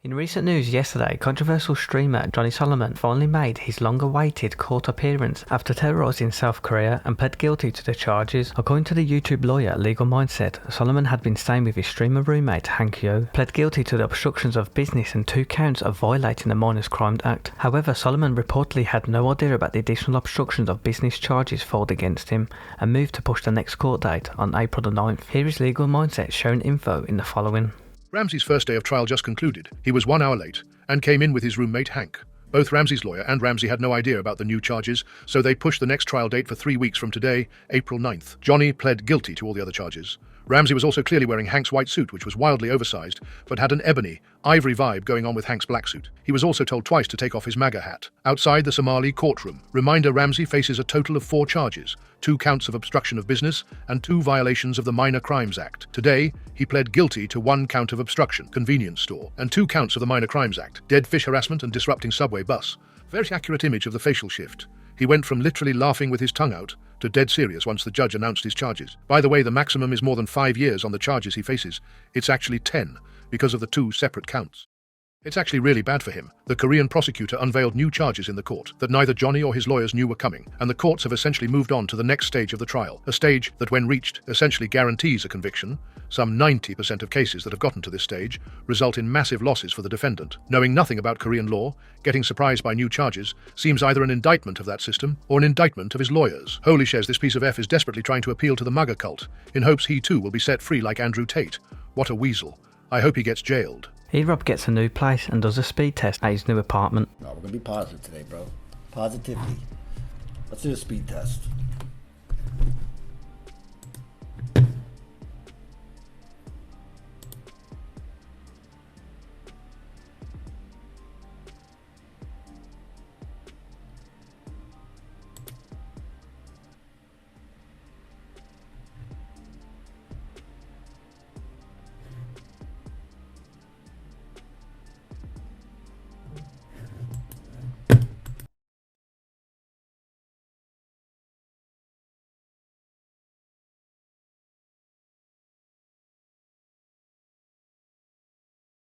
In recent news yesterday, controversial streamer Johnny Solomon finally made his long-awaited court appearance after terrorising South Korea and pled guilty to the charges. According to the YouTube lawyer Legal Mindset, Solomon had been staying with his streamer roommate Hank Yo, pled guilty to the obstructions of business and 2 counts of violating the Minors Crime Act. However, Solomon reportedly had no idea about the additional obstructions of business charges filed against him and moved to push the next court date on April the 9th. Here is Legal Mindset showing info in the following. Ramsey's first day of trial just concluded. He was 1 hour late and came in with his roommate Hank. Both Ramsey's lawyer and Ramsey had no idea about the new charges, so they pushed the next trial date for 3 weeks from today, April 9th. Johnny pled guilty to all the other charges. Ramsey was also clearly wearing Hank's white suit, which was wildly oversized, but had an ebony, ivory vibe going on with Hank's black suit. He was also told twice to take off his MAGA hat. Outside the Somali courtroom, reminder: Ramsey faces a total of 4 charges, 2 counts of obstruction of business and 2 violations of the Minor Crimes Act. Today, he pled guilty to 1 count of obstruction, convenience store, and 2 counts of the Minor Crimes Act, dead fish harassment and disrupting subway bus. Very accurate image of the facial shift. He went from literally laughing with his tongue out to dead serious once the judge announced his charges. By the way, the maximum is more than 5 years on the charges he faces. It's actually 10 because of the 2 separate counts. It's actually really bad for him. The Korean prosecutor unveiled new charges in the court that neither Johnny or his lawyers knew were coming, and the courts have essentially moved on to the next stage of the trial, a stage that, when reached, essentially guarantees a conviction. Some 90% of cases that have gotten to this stage result in massive losses for the defendant. Knowing nothing about Korean law, getting surprised by new charges seems either an indictment of that system or an indictment of his lawyers. Holy shares, this piece of F is desperately trying to appeal to the MAGA cult, in hopes he too will be set free like Andrew Tate. What a weasel. I hope he gets jailed. Erobb gets a new place and does a speed test at his new apartment. No, we're gonna be positive today, bro. Positivity. Let's do a speed test.